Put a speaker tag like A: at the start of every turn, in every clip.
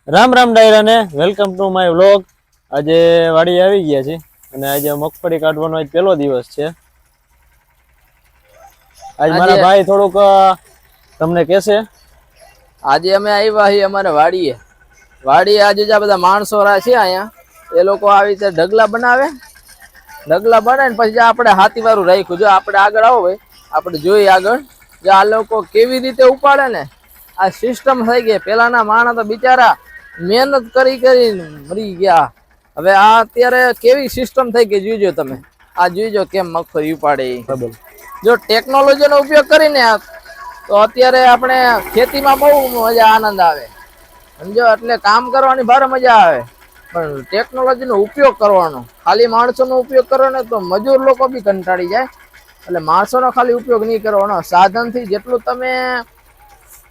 A: રામ રામ ડાયરા ને welcome to my vlog. આજે વાડી આવી ગયા છે અને આજે મગફળી કાઢવાનો આજ પહેલો દિવસ છે। આજ મારા ભાઈ થોડુંક તમને કહેશે।
B: આજે અમે આવ્યા છીએ અમારે વાડીએ આજે જે બધા માણસો છે અહીંયા એ લોકો આવી રીતે ઢગલા બનાવે ને પછી આપણે હાથી વાળું રાખ્યું। જો આપણે આગળ આવો ભાઈ, આપણે જોઈએ આગળ જો આ લોકો કેવી રીતે ઉપાડે ને, આ સિસ્ટમ થઈ ગઈ। પેલાના માણસ તો બિચારા મહેનત કરી મરી ગયા। હવે આ અત્યારે કેવી સિસ્ટમ થઈ ગઈ જોઈજો તમે। આ જોઈજો કેમ મગફળી ઉપાડે। જો ટેકનોલોજીનો ઉપયોગ કરીને તો અત્યારે આપણે ખેતીમાં બહુ મજા આનંદ આવે સમજો, એટલે કામ કરવાની ભારે મજા આવે। પણ ટેકનોલોજીનો ઉપયોગ કરવાનો, ખાલી માણસોનો ઉપયોગ કરવાનો તો મજૂર લોકો બી કંટાળી જાય। એટલે માણસોનો ખાલી ઉપયોગ નહીં કરવાનો, સાધનથી જેટલું તમે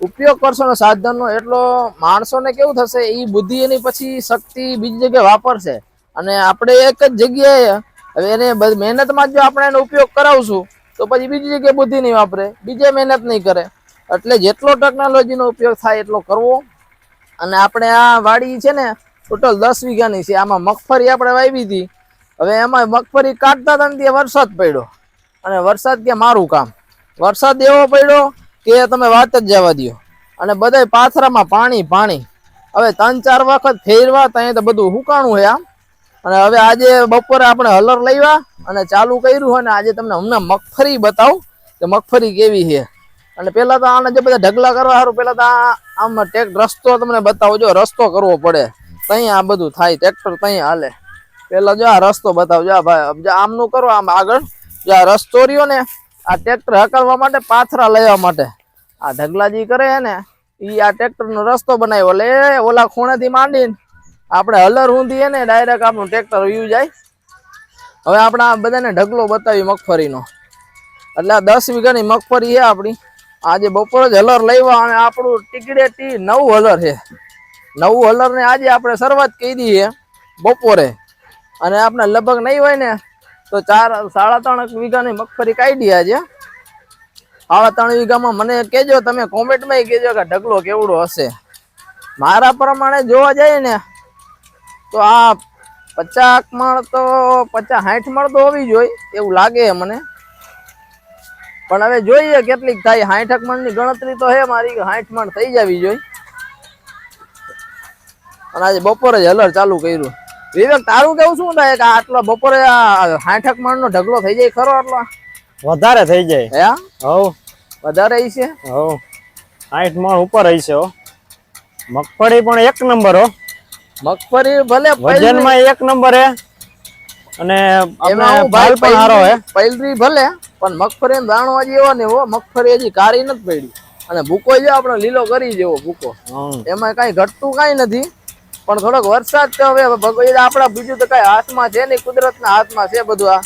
B: ઉપયોગ કરશો ને સાધનનો એટલો માણસોને કેવું થશે, એ બુદ્ધિ એની પછી શક્તિ બીજી જગ્યાએ વાપરશે। અને આપણે એક જ જગ્યાએ હવે એને મહેનતમાં જો આપણે એનો ઉપયોગ કરાવશું તો પછી બીજી જગ્યાએ બુદ્ધિ નહીં વાપરે, બીજે મહેનત નહીં કરે। એટલે જેટલો ટેકનોલોજીનો ઉપયોગ થાય એટલો કરવો। અને આપણે આ વાડી છે ને ટોટલ 10 વીઘાની છે। આમાં મગફળી આપણે વાવી હતી। હવે એમાં મગફળી કાઢતા હતા ને ત્યાં વરસાદ પડ્યો, અને વરસાદ કે મારું કામ, વરસાદ એવો પડ્યો કે તમે વાત જ જવા દો। અને બધાય પાથરામાં પાણી। હવે 3-4 વખત ફેરવા ત્યાં તો બધું હુકાણું છે આમ। અને હવે આજે બપોરે આપણે હલર લઈવા અને ચાલુ કર્યું, અને આજે તમને હમણાં મગફળી બતાવું કે મગફળી કેવી છે। અને પેલા તો આને જે બધા ઢગલા કરવા સારું, પેલા તો આમ રસ્તો તમને બતાવો। જો રસ્તો કરવો પડે, ત્યાં આ બધું થાય, ટ્રેક્ટર ત્યાં હાલે। પેલા જો આ રસ્તો બતાવજો આ ભાઈ, આમનું કરો આમ આગળ। જો આ રસ્તો રહ્યો ને, આ ટ્રેક્ટર હકાવવા માટે, પાથરા લેવા માટે। આ ઢગલાજી કરે છે ને એ આ ટ્રેક્ટરનો રસ્તો બનાવ્યો। એટલે ઓલા ખૂણેથી માંડીને આપણે હલર ઊંધી ને ડાયરેક્ટ આપણું ટ્રેક્ટર વ્યુ જાય। હવે આપણે આ બધાને ઢગલો બતાવી મગફળીનો। એટલે આ 10 વીઘાની મગફળી છે આપણી। આજે બપોરે જ હલર લેવા, અને આપણું ટીકડેટી 9 હલર છે। 9 હલર ને આજે આપણે શરૂઆત કરી છે બપોરે, અને આપણે લગભગ નહીં હોય ને તો 3.5 વીઘાની મગફળી કાઢી આજે। 3.5 વીઘામાં મને કહેજો, તમે કોમેન્ટમાં કહેજો કે ઢગલો કેવડો હશે। મારા પ્રમાણે જોવા જાય ને તો આ 50 મણ તો 50-60 મણ તો હોવી જોઈએ એવું લાગે મને। પણ હવે જોઈએ કેટલીક થાય। 60 મણની ગણતરી તો હે મારી, 60 મણ થઈ જવી જોઈએ। અને આજે બપોરે જ હલર ચાલુ કર્યું। વિવેક, તારું કેવું શું થાય કે આટલો બપોરે 60 મણનો ઢગલો થઈ જાય ખરો? આટલો
A: વધારે થઈ જાય
B: હે?
A: હવ
B: વધારે હશે?
A: હવ 60 મણ ઉપર હશે હો। મગફળી પણ એક નંબર હો।
B: મગફળી ભલે
A: વજનમાં એક નંબર હે, અને આપણે ભાલ પણ સારો હે।
B: પૈલરી ભલે, પણ મગફળી દાણો હજી એવો ને એવો, મગફળી હજી કાળી નથી પડી। અને ભૂકો જો આપણો લીલો કરી જેવો ભૂકો, એમાં કઈ ઘટતું કઈ નથી। પણ થોડોક વરસાદ તો હવે આપડા બીજું તો કઈ હાથમાં છે નહીં, કુદરતના હાથમાં છે બધું।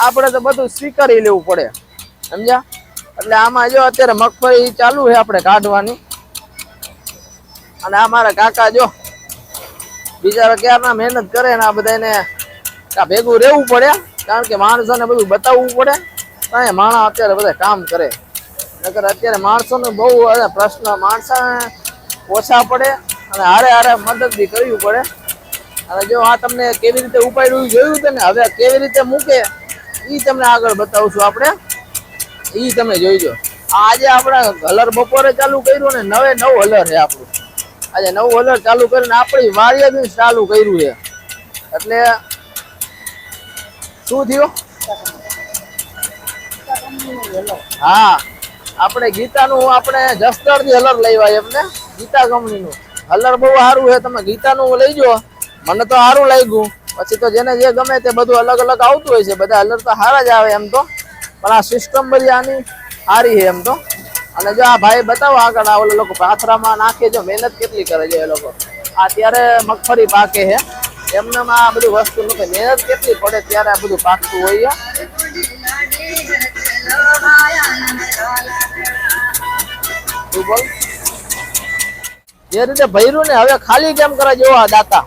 B: આપણે તો બધું સ્વીકારી લેવું પડે સમજ્યા। એટલે આમાં જો અત્યારે મગફળી ચાલુ છે આપણે કાઢવાની। અને આ મારા કાકા જો બિચારા ક્યારના મહેનત કરે ને, આ બધાને ભેગું રહેવું પડે, કારણ કે માણસોને બધું બતાવવું પડે। ત્યાં માણસ અત્યારે બધા કામ કરે, નકર અત્યારે માણસોનો બહુ પ્રશ્ન, માણસ ઓછા પડે અને હારે મદદ બી કરવી પડે। અને જો આ તમને કેવી રીતે ઉપાડ્યું જોયું હતું ને, હવે કેવી રીતે મૂકે ઈ તમને આગળ બતાવશું આપણે, ઈ તમે જોઈજો। આજે આપણે હલર બપોરે ચાલુ કર્યું ને, 9 હલર છે આપણું। આજે 9 હલર ચાલુ કરીને આપણી વાડીએ બી ચાલુ કર્યું છે। એટલે શું થયું? હા, આપણે ગીતાનું આપણે જસદણથી હલર લેવા એમને, ગીતા કંપનીનું હલર બહુ સારું છે। તમે ગીતાનું લઈજો, મને તો સારું લાગ્યું। પછી તો જેને જે ગમે તે બધું અલગ અલગ આવતું હોય છે, બધા હલર તો સારા જ આવે એમ તો, પણ આ સિસ્ટમ બધી આની સારી છે એમ તો। અને જો આ ભાઈ બતાવો આગળ, આ ઓલા લોકો પાથરામાં નાખે, જો મહેનત કેટલી કરે છે એ લોકો। અત્યારે મગફળી પાકે છે, એમનામાં આ બધું વસ્તુ નથી, મહેનત કેટલી પડે ત્યારે આ બધું પાકતું હોય છે। જે રીતે ભર્યું ને, હવે ખાલી કેમ કરે જેવો આ દાતા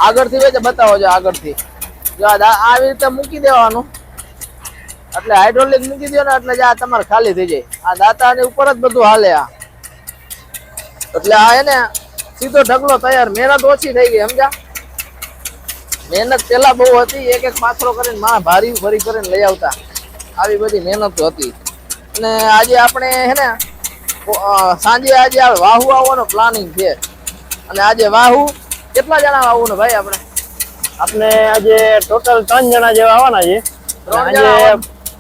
B: આગળથી હોય તો બતાવો છો આગળથી। જો આવી રીતે મૂકી દેવાનું, એટલે હાઇડ્રોલિક મૂકી દો ને એટલે આ તમારે ખાલી થઈ જાય। આ દાતાની ઉપર જ બધું હાલે। આ એટલે આ એને સીધો ઢગલો તૈયાર. મહેનત ઓછી થઈ ગઈ, સમજ્યા? મહેનત પેલા બહુ હતી, એક એક પાથરો કરીને માં ભારી ભરી કરીને લઈ આવતા. આવી બધી મહેનત હતી. અને આજે આપણે હે ને સાંજે આજે વાહુ આવવાનો પ્લાનિંગ છે. અને આજે વાહુ કેટલા જણા વાહુ ને ભાઈ?
A: આપણે આજે ટોટલ 3 જણા જેવા આવવાના છે. આજે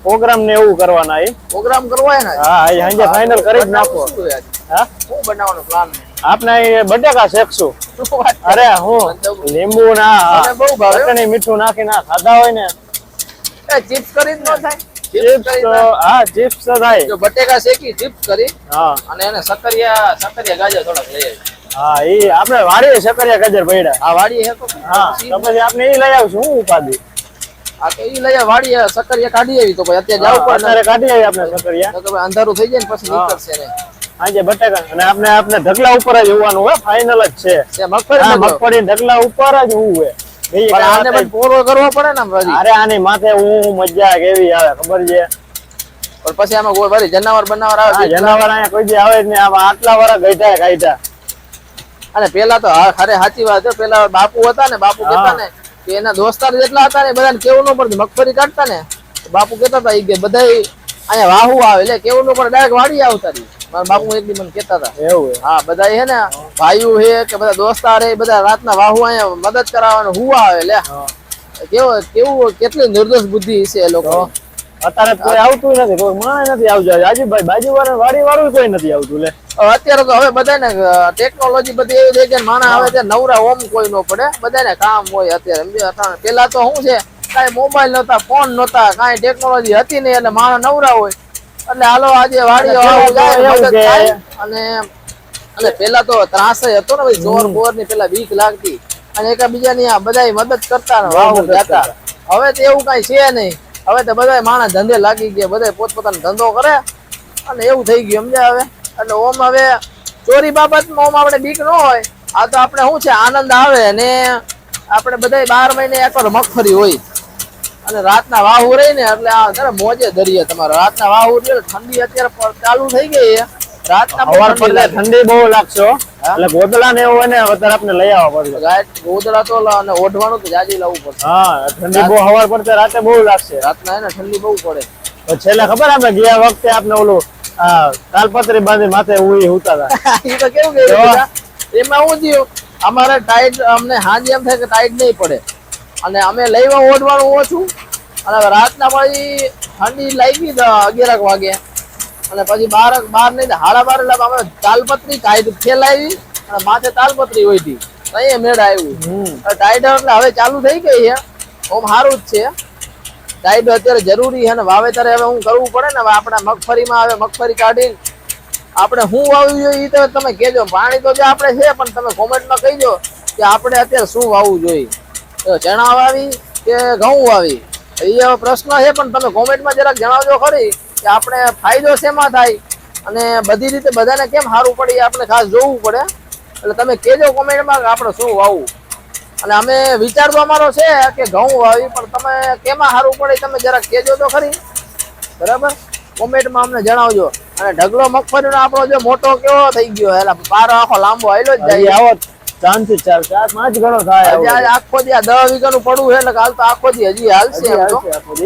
A: પ્રોગ્રામ ને એવું કરવાના છે.
B: પ્રોગ્રામ કરવો હે ને?
A: હા, આજે સાંજે ફાઇનલ કરી જ નાખો.
B: હા, શું બનાવવાનો પ્લાન છે?
A: આપણે બટાકા શેકશું. અરે હું લીંબુ ના
B: બહુ ભાવે.
A: ચટણી મીઠું નાખીને ખાધા હોય ને.
B: ચિપ્સ કરી ન થાય?
A: ચિપ્સ તો હા, ચિપ્સ તો થાય.
B: જો બટેકા શેકી ચિપ્સ કરી
A: હા,
B: અને એને સકરિયા ગાજર થોડાક લઈ આવી.
A: હા, ઈ આપણે વાડીએ સકરિયા ગાજર પડ્યા.
B: આ વાડી હે તો
A: હા, તો પછી આપણે ઈ લઈ આવશું. હું ઉપાધિ?
B: આ તો ઈ લઈ વાડી સકરિયા કાઢી આવી તો પછી અત્યારે જવું પડે.
A: અત્યારે કાઢી આવી આપણે સકરિયા.
B: તો ભાઈ અંધારું થઈ જાય ને પછી નીકળશે ને.
A: આજે બટાકા અને આપણે ઢગલા ઉપર જ હોવાનું હોય. ફાઇનલ જ છે. મગફળી ઢગલા ઉપર જ હોવું હોય.
B: પણ આને પણ પોરો કરવો પડે ને પછી.
A: અરે આની માથે હું મજા કેવી આવે ખબર છે.
B: પણ પછી આમાં કોઈ વળી જનાવર બનાવર આવે.
A: જનાવર અહીંયા કોઈ દી આવે જ નહીં. આમાં આટલા વાળા ગઈઢા કાઢ્યા.
B: અને પેલા તો ખરે સાચી વાત છે. પેલા બાપુ હતા ને, બાપુ કહેતા ને કે એના દોસ્તાર જેટલા હતા ને બધાને કેવું ન પડતું. મગફળી કાઢતા ને બાપુ કહેતા હતા કે બધા અહીંયા વાહુ આવે એટલે કેવું ન પડે, ડાયરેક્ટ વાડી આવતા રહી. મારા બાપુ એક દી મને કહેતા હતા.
A: એવું?
B: હા, બધા હે ને ભાઈઓ હે કે બધા દોસ્તાર હે બધા રાતના વાહુ અહીંયા મદદ કરાવવાનું હુવા આવે. લે કેવું કેટલી નિર્દોષ બુદ્ધિ છે એ લોકો.
A: અત્યારે કોઈ આવતું નથી, કોઈ માણસ નથી આવતું. આજુબાજુ બાજુ વાળા વાડી વાળું કોઈ નથી આવતું. લે
B: અત્યારે તો હવે બધાને ટેકનોલોજી બધી એવી થઈ ગઈ, માણસ આવે છે નવરા ઓમ કોઈ નો પડે, બધાને કામ હોય અત્યારે. પેલા તો શું છે, કાંઈ મોબાઈલ નતા, ફોન નતા, કાંઈ ટેકનોલોજી હતી નહીં એટલે માણસ નવરા હોય એટલે હાલો આજે વાડી. અને પેલા તો ત્રાસ હતો ને ભાઈ, ચોર બોર ની પેલા બીક લાગતી અને એકબીજાની બધા મદદ કરતા ને વાહુ જતા. હવે તો એવું કઈ છે નહીં. હવે તો બધા માણસ ધંધે લાગી ગયા, બધા પોતપોતાનો ધંધો કરે અને એવું થઈ ગયું, સમજ્યા? હવે એટલે ઓમ હવે ચોરી બાબતમાં ઓમ આપણે બીક ન હોય. આ તો આપણે શું છે, આનંદ આવે ને આપણે બધા 12 મહિને એકવાર મગફળી હોય અને રાતના વાહુ રહી ને એટલે આ મોજે દરિયે. તમારે રાતના વાહુ ઠંડી અત્યારે ચાલુ થઈ ગઈ છે. રાતના
A: ઠંડી બહુ લાગશે એટલે ગોદડા ને એવું હોય ને અત્યારે આપણે લઈ આવવા પડશે.
B: ગોદડા તો અને ઓઢવાનું તો જાજી લાવવું પડશે.
A: હા, ઠંડી બહુ હવાર પડશે, રાતે બહુ લાગશે.
B: રાતના એને ઠંડી બહુ પડે.
A: તો છેલ્લે ખબર આપણે ગયા વખતે આપણે ઓલું તાલપત્રી બાંધી માથે ઉઈ હુતા હતા.
B: એ તો કેવું કે એમાં શું થયું, અમારે ટાઈટ અમને હાજી એમ થાય કે ટાઈટ નહીં પડે અને અમે લઈવા ઓઢવાનું ઓછું અને રાતના પછી ઠંડી લાગી 11 વાગે અને પછી 12 નહીં 12:30 એટલે અમે તાલપત્રી કાઢી ફેલાવી અને માથે તાલપત્રી હોય હતી. અહીંયા મેળ આવ્યું. ટાઈટ એટલે હવે ચાલુ થઈ ગઈ છે. ઓમ સારું જ છે. ટાઈટ અત્યારે જરૂરી છે ને વાવેતર હવે હું કરવું પડે ને. હવે આપણે મગફળીમાં હવે મગફળી કાઢીને આપણે શું વાવવું જોઈએ એ તો તમે કહેજો. પાણી તો જે આપણે છે પણ તમે કોમેન્ટમાં કહીજો કે આપણે અત્યારે શું વાવવું જોઈએ. ચણા વાવી કે ઘઉં વાવી એ હવે પ્રશ્ન છે પણ તમે કોમેન્ટમાં જરાક જણાવજો ખરી કે આપણે ફાયદો શેમાં થાય અને બધી રીતે બધાને કેમ સારું પડે એ આપણે ખાસ જોવું પડે. એટલે તમે કહેજો કોમેન્ટમાં કે આપણે શું વાવવું. અને અમે વિચાર તો અમારો છે કે ઘઉં વાવી પણ તમે કેમાં સારું પડે તમે જરાક કહેજો તો ખરી, બરાબર? કોમેન્ટમાં અમને જણાવજો. અને ઢગલો મગફળીનો આપણો જો મોટો કેવો થઈ ગયો એટલે પારો આખો લાંબો આવેલો જ જાય.
A: આવો 4-5 ગણો થાય.
B: આખો દી 10 વીઘાનું પડવું છે એટલે હાલ તો આખો દી હજી હાલશે.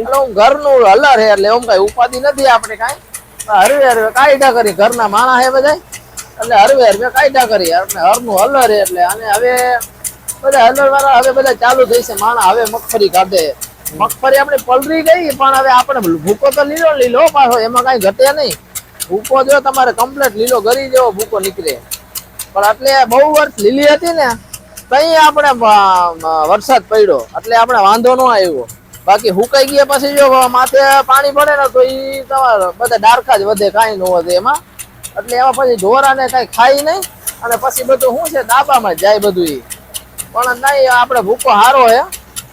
B: એટલે હું ઘરનું હલર હે એટલે એમ કઈ ઉપાધિ નથી આપણે કાંઈ. હરવે હરવે કાયદા કરી ઘરના માણસ હે બધા એટલે હરવે હરવે કાયદા કરી હરનું હલર હે એટલે. અને હવે બધા હલર વાળા હવે બધા ચાલુ થઈ છે. માણસ હવે મગફળી કાઢે. મગફળી આપણે પલરી ગઈ પણ હવે આપણે ભૂકો તો લીલો પાછો, એમાં કઈ ઘટે નહીં. ભૂકો જો તમારે કમ્પ્લીટ લીલો ગરી જેવો ભૂકો નીકળે. પણ એટલે બહુ વર્ષ લીલી હતી ને તઈ આપણે વરસાદ પડ્યો એટલે આપણે વાંધો ન આવ્યો. બાકી હુકાઈ ગયા પછી જો માથે પાણી પડે ને તો એ તમારે બધા ડારખા જ વધે, કાંઈ ન વધે એમાં. એટલે એમાં પછી ઢોરાને કાંઈ ખાઈ નહીં અને પછી બધું શું છે દાબામાં જાય બધું. પણ નહીં આપણે ભૂકો સારો હે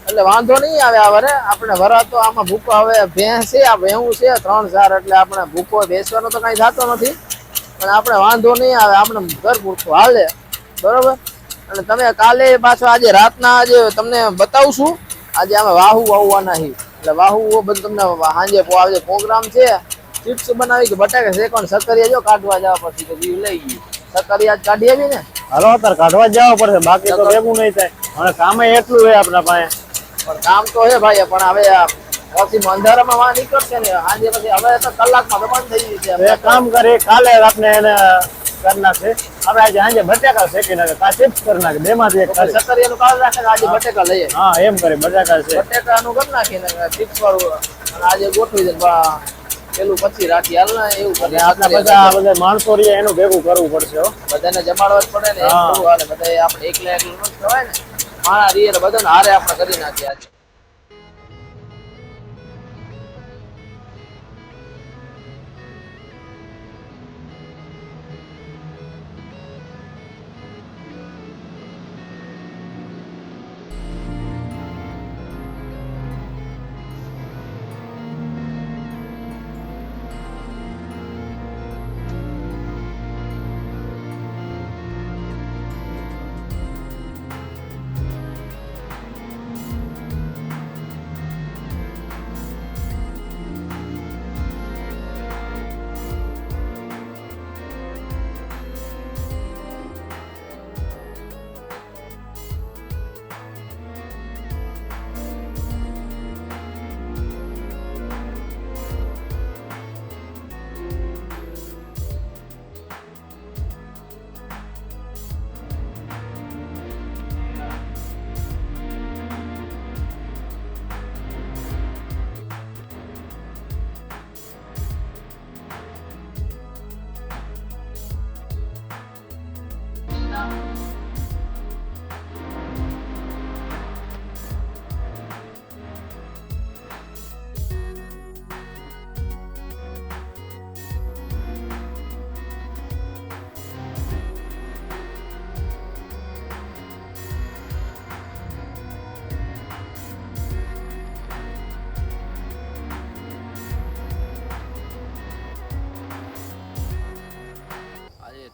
B: એટલે વાંધો નહીં આવે. હવે આપણે વરા તો આમાં ભૂકો હવે ભેંસ છે, આ ભેહું છે 3-4 એટલે આપણે ભૂકો બેસવાનો તો કાંઈ થતો નથી પણ આપણે વાંધો નહીં આવે. આપણે ઘર પૂરતું હાલે, બરોબર? અને તમે કાલે પાછો આજે રાતના આજે તમને બતાવશું. આજે અમે વાહુ વાવવાના છીએ એટલે વાહુ બધું તમને સાંજે આજે પ્રોગ્રામ છે. ચિપ્સ બનાવી કે બટાકા શેકવાનું સકરિયા જો કાઢવા જવા પછી તો જીવ લઈ ગઈ. સકરિયા જ કાઢી આવી ને
A: હાલો અત્યારે કાઢવા જ જવા પડશે, બાકી તો ભેગું નહીં થાય. હવે કામે એટલું હોય આપણા પાસે.
B: પણ કામ તો હે ભાઈ, પણ હવે પછી અંધારામાં વાં નીકળશે ને સાંજે, પછી હવે તો કલાકમાં તો બંધ થઈ જશે.
A: એક કામ કરી, કાલે આપણે એને કરી નાખે. આપણે આજે સાંજે બટાકા શેકી નાખે, કા ચિપ્સ કરી નાખે, બેમાંથી એક કરશે.
B: સક્કરિયાનું કાઢ રાખે ને આજે બટેકા લઈએ.
A: હા એમ કરે, બટાકા છે.
B: બટેકાનું કરી નાખીને ચિપ્સ વાળું અને આજે ગોઠવી દે પેલું પછી રાખી હાલ ને એવું કરે.
A: આપણા બધા માણસો રહ્યા એનું ભેગું કરવું પડશે હો.
B: બધાને જમાડવા જ પડે ને, એમ થોડું હાલે. બધા આપણે એકલા એકલું ન ખવાય ને, માણા રીએ ને બધાને હારે આપણે કરી નાખીએ આજે.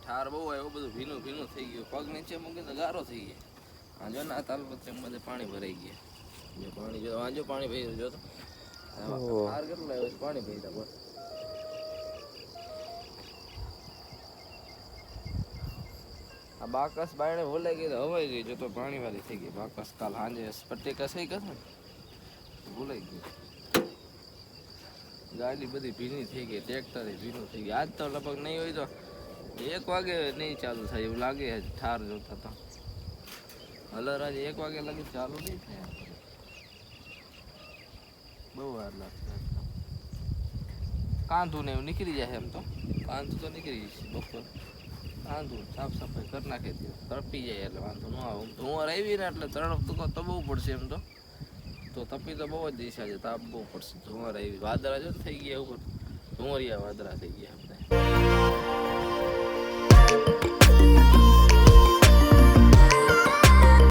B: ઠાર બહુ આવ્યો, બધું ભીનું ભીનું થઈ ગયું. પગ નીચે મૂકે તો ગારો થઈ ગયો. આ જો ના તાલપત્રી બધે પાણી ભરાઈ ગયા. જો પાણી જો વાંજો પાણી ભર્યું જો તો ઠાર કેટલા આવ્યો પાણી ભર્યા બસ. આ બાકસ બાયણે ભૂલાઈ ગઈ તો હવાઈ ગઈ. જો તો પાણી વાળી થઈ ગઈ બાકસ. કાલ સાંજે પટ્ટી કસાઈ કરશે ને ભૂલાઈ ગઈ. ગાડી બધી ભીની થઈ ગઈ, ટ્રેક્ટર ભીનું થઈ ગયું. આજ તો લગભગ નહીં હોય તો 1 વાગે નહીં ચાલુ થાય એવું લાગે. ઠાર જોતા તો હલર આજે 1 વાગે લગી ચાલુ નહીં થાય. બહુ વાર લાગશે. કાંધું ને એવું નીકળી જાય. એમ તો કાંધું તો નીકળી જશે બપોર. કાંધું સાફ સફાઈ કરી નાખે તપી જાય એટલે વાંધો ન આવે. ધુંવાર આવી ને એટલે તરફ તો બહુ પડશે. એમ તો તપી તો બહુ જ દિશા છે, તાપ બહુ પડશે. ધુંવાર આવી વાદળા જો થઈ ગયા ઉપર, ધુંવરિયા વાદળા થઈ ગયા આપણે.